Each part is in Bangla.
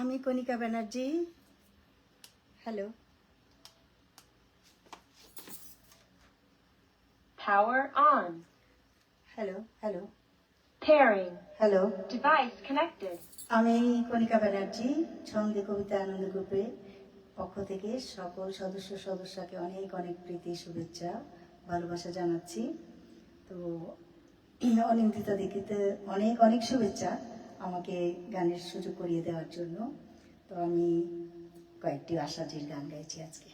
আমি Kanika Banerjee. Hello. Power on. Hello hello Pairing. Hello. Device connected. আমি কণিকা ব্যানার্জি ছন্দে কবিতা আনন্দ গ্রুপের পক্ষ থেকে সকল সদস্যকে অনেক অনেক প্রীতি শুভেচ্ছা ভালোবাসা জানাচ্ছি। তো অনিন্দিতা দিদিতে অনেক অনেক শুভেচ্ছা আমাকে গানের সুযোগ করিয়ে দেওয়ার জন্য। তো আমি কয়েকটি আশাজির গান গাইছি আজকে।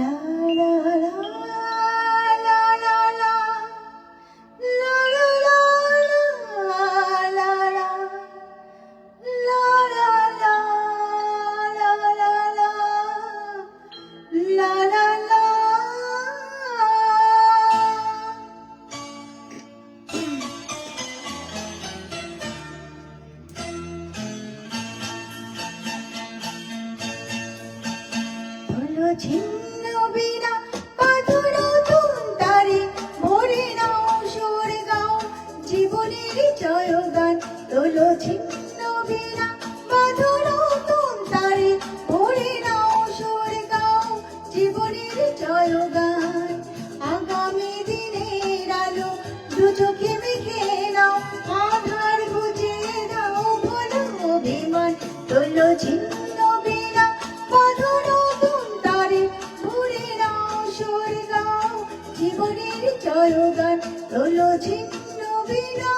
La la la la la la la la la la la la la la la. ছিন্ন বিনা পাথর তারে মরে নাও সরে গাও জীবনের জয়গান তোলো ছিন্ন বিনা পাথর তারে মরে নাও সরে গাও জীবনের জয়গান আগামী দিনের আলো দু চোখে মেখে নাও আধার বুঝিয়ে দাও বলো অভিমান তোলো ছিন্ন বিনা পাথর জীবনের জয়গান তোলো ছিন্ন বিনা।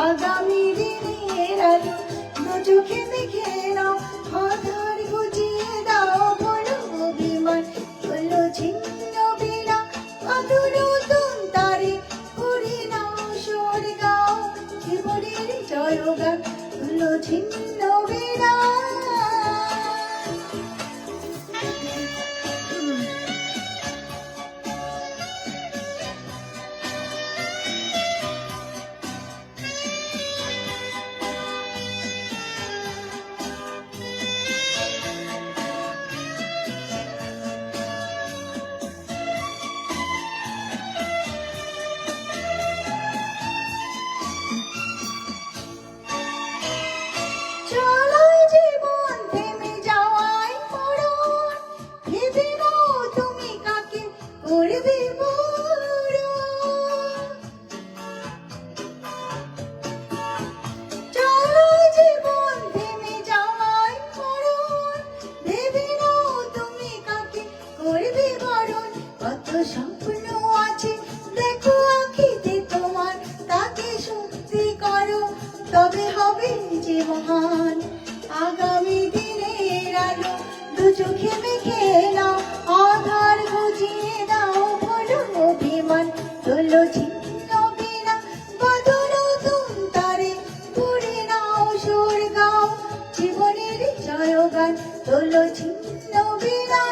আগামী দিনের আলো দু চোখে দেখে নাও আধার বুঝিয়ে দাও বলো অভিমান তোলো ছিন্ন বিনা পাথর তারে করে নাও সরে গাও জীবনের জয়গান তোলো ছিন্ন বিনা। চলো জীবন যে মহান, আগামী দিনের আলো দু চোখে মেখে নাও, আধার ঘুচিয়ে দাও বলো অভিমান, তোলো ছিন্ন বিনা বধু নতুন তারে, পড়ে নাও সুর গাও জীবনের জয়গান, তোলো ছিন্ন বিনা,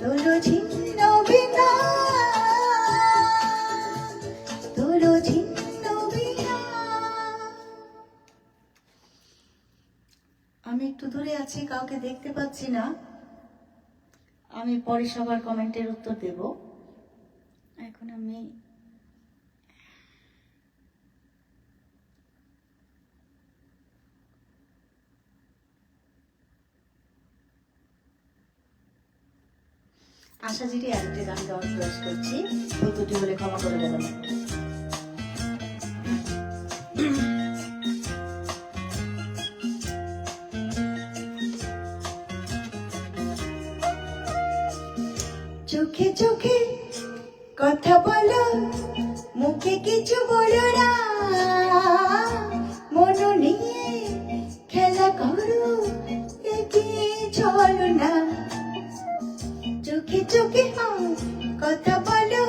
তোলো ছিন্ন বিনা, তোলো ছিন্ন বিনা। আমি একটু দূরে আছি, কাউকে দেখতে পাচ্ছি না, আমি পরে সবার কমেন্টের উত্তর দেব। এখন আমি আশা জিটি আরেকটি গান গাওয়ার প্রয়াস করছি, ভুল ত্রুটি হলে ক্ষমা করে দেবেন। চোখে চোখে কথা বলো, মুখে কিছু বলো না, মন নিয়ে খেলা করো, এগিয়ে চলো না। চোখে চোখে কথা বলো,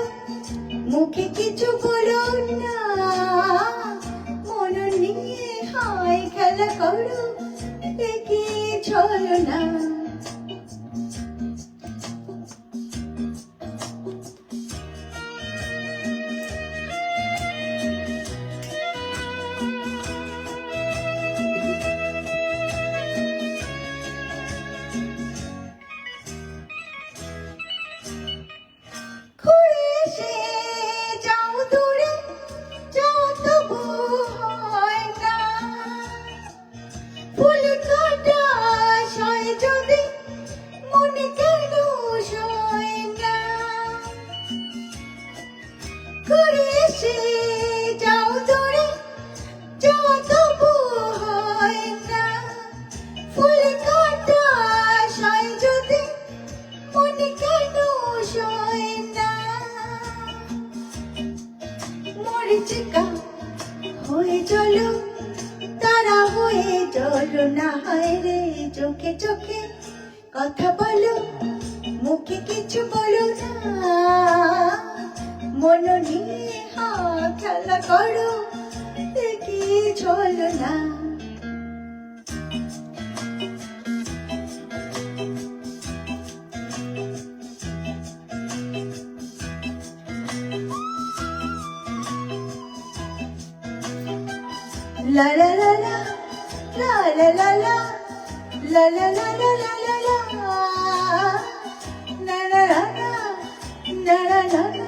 মুখে কিছু বলো না, মন নিয়ে হায় খেলা করো, এগিয়ে চলো না। ঘুরে এসে যাও দূরে, যাও তবু হয় না, ফুল কাটা সয় যদি মনে কেন সয় না। ঘুরে এসে যাও দূরে, যাও তবু হয় না, ফুল কাটা সয় যদি মনে কেন সয় না। মরিচিকা হয়ে চলো, তারা হয়ে চলো না, হায় রে চোখে চোখে কথা বলো, মুখে কিছু বলো না, মন নিয়ে খেলা করো, এগিয়ে চলো না। La la la la, la la la la, la la la la la la la, na na na na, na na na na,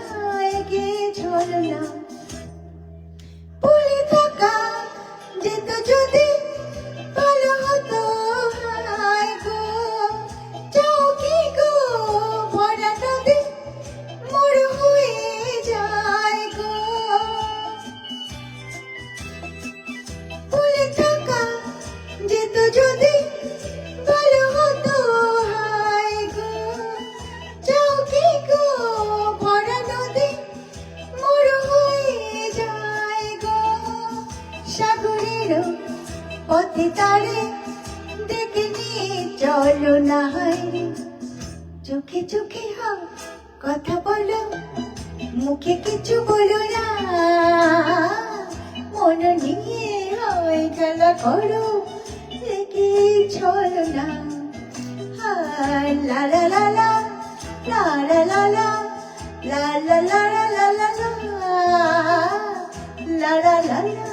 এগিয়ে চলো না। ভুলে থাকা যেত যদি ভালো হতো, হায় গো চাও কি গো ভরা নদী মোর হয়ে যায় গো। ভুলে থাকা যেত যদি ভালো হতো, হায় গো চাও কি গো ভরা নদী মোর হয়ে যায় গো। সাগরের পথে তারে ডেকে নিয়ে চলো না, হায় রে চোখে চোখে কথা বলো, মুখে কিছু বলো না, মন নিয়ে হয় খেলা করো, এগিয়ে চলো না। হায় লা লা লা লা, লা লা লা লা, লা লা লা লা লা লা, লা লা লা লা,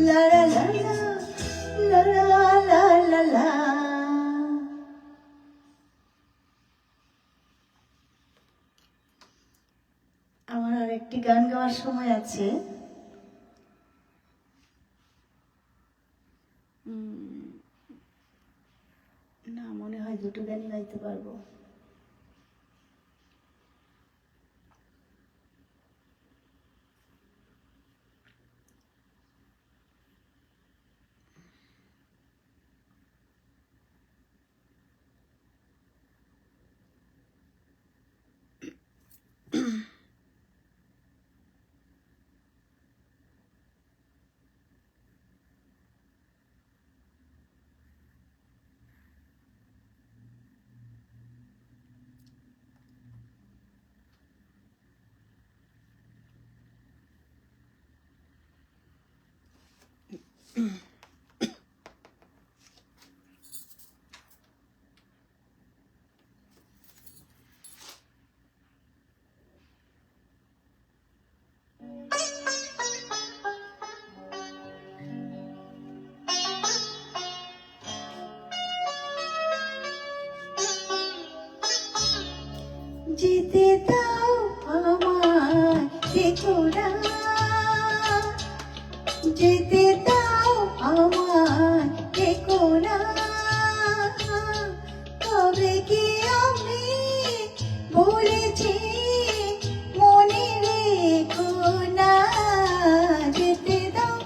লা লা লা লা, লা লা লা লা। আমার আর একটি গান গাওয়ার সময় আছে। না, মনে হয় দুটো গানই গাইতে পারবো। দেখো না, যেতে দাও আমায়, দেখো না, তবে কি আমি বলেছি মনে রেখো না, যেতে দাও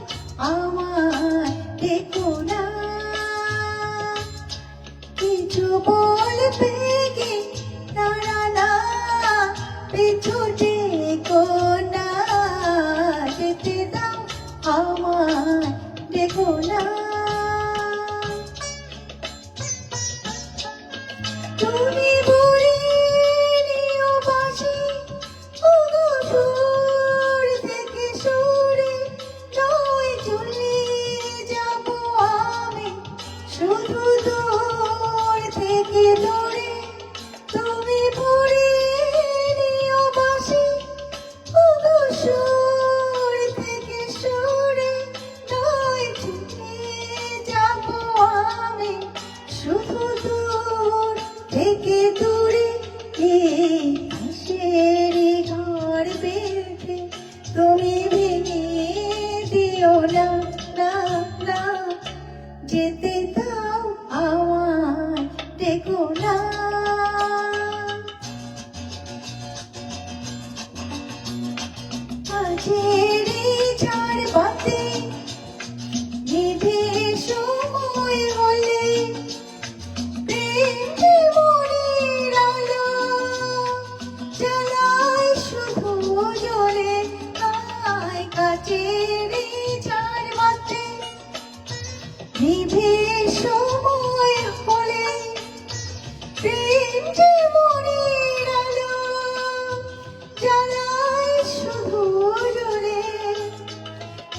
আমায়, দেখো না, কিছু বলবে কি তারা না, পিছু টেকো না, যেতে দাও আমায়, দেখো না, তুমি ভরে নিও বাঁশি, ওগো সুর থেকে সুরে, নয় চলে যাব আমি শুধু দূর থেকে দূরে, তুমি ভরে নিও বাঁশি, ওগো সুর থেকে সুরে, নয় চলে যাব আমি শুধু দূর থেকে দূরে, এই আকাশের ঘর বেঁধে তুমি ভেঙে দিও না, না, না, যেতে দাও আমায়, দেখো না, আজের এই ঝড় বাতে নিভে সময় হলে, প্রেম জীবনের আলো জ্বালায় শুধু জ্বলে, আয় কাচের এই ঝড় বাতে নিভে সময় হলে, প্রেম জীবনের আলো জ্বালায় শুধু জ্বলে,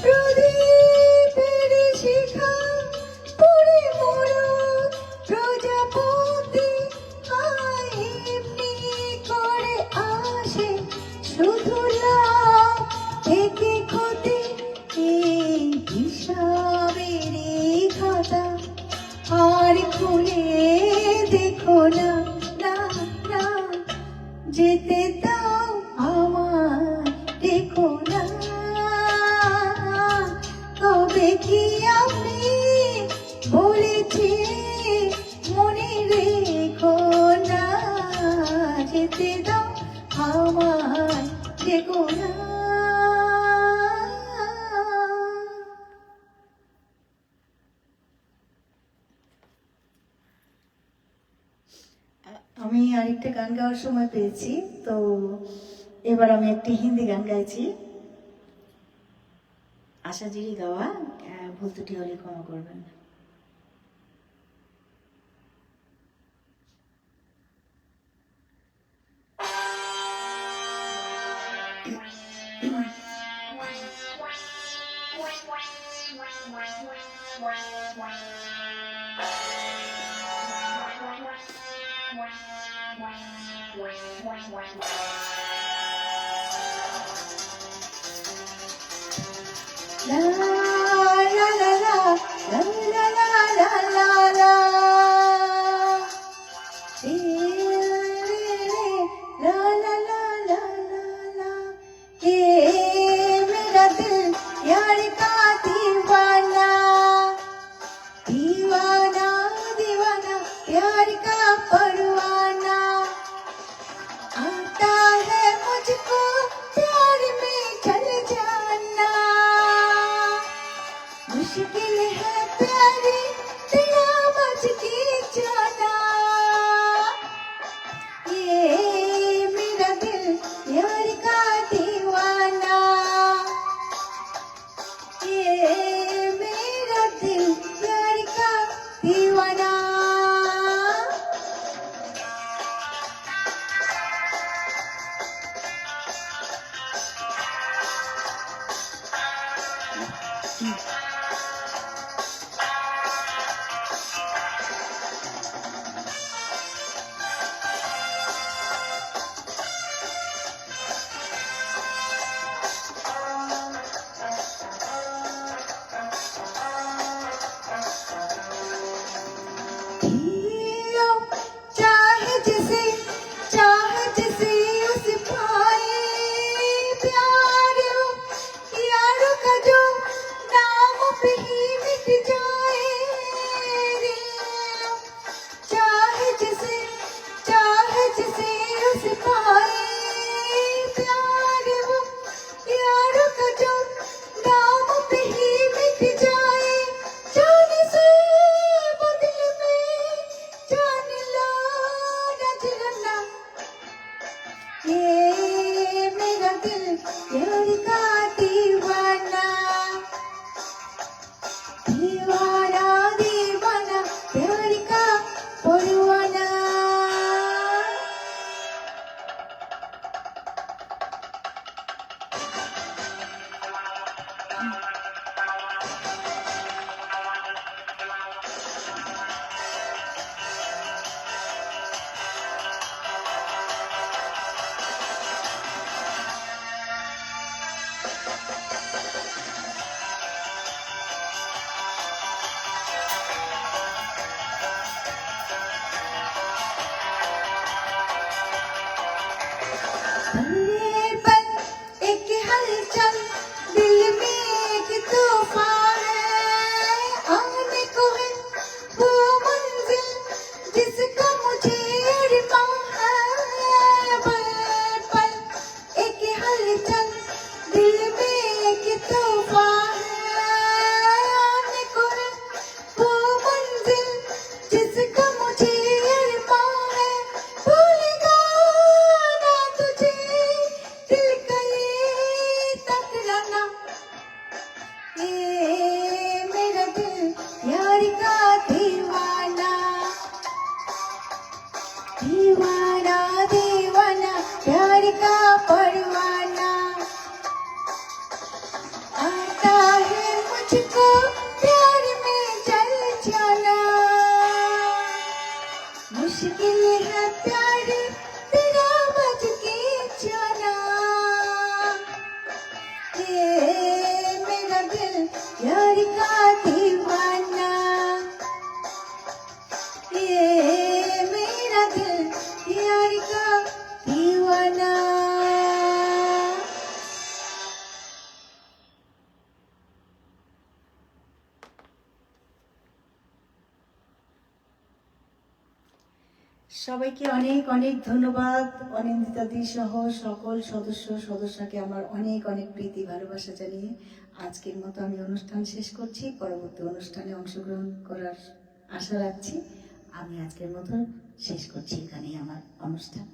প্রদীপের শিখা পুড়ে মরো প্রজাপতি, আয় এমনি করে আসে শুধু লাভ থেকে ক্ষতি, এই হিসাবের এই খাতা আর খুলে দেখো না, না, না, যেতে দাও আমায়, দেখো না, তবে কি আমি বলেছি মনে রেখো না, যেতে দাও আমায়, দেখো না। আমি আরেকটা গান গাওয়ার সময় পেয়েছি, তো এবার আমি একটি হিন্দি গান গাইছি, আশাজিরি গাওয়া, ভুল ত্রুটি হলে ক্ষমা করবেন। La la la la la la la la la la, la la la la la la, ये मेरा दिल यार का दीवाना, दीवाना दीवाना प्यार का परवाना, आता है मुझको प्यार में चल जाना, मुश्किल है प्यारी तेरा बच के जाना, ये मेरा दिल यार का दीवाना, ये मेरा दिल यार का दीवाना। प्यार का दीवाना, ये मेरा दिल प्यार का दीवाना। সবাইকে অনেক অনেক ধন্যবাদ। অনিন্দিতাদি সহ সকল সদস্যকে আমার অনেক অনেক প্রীতি ভালোবাসা জানিয়ে আজকের মতো আমি অনুষ্ঠান শেষ করছি। পরবর্তী অনুষ্ঠানে অংশগ্রহণ করার আশা রাখছি। আমি আজকের মতো শেষ করছি এখানেই আমার অনুষ্ঠান।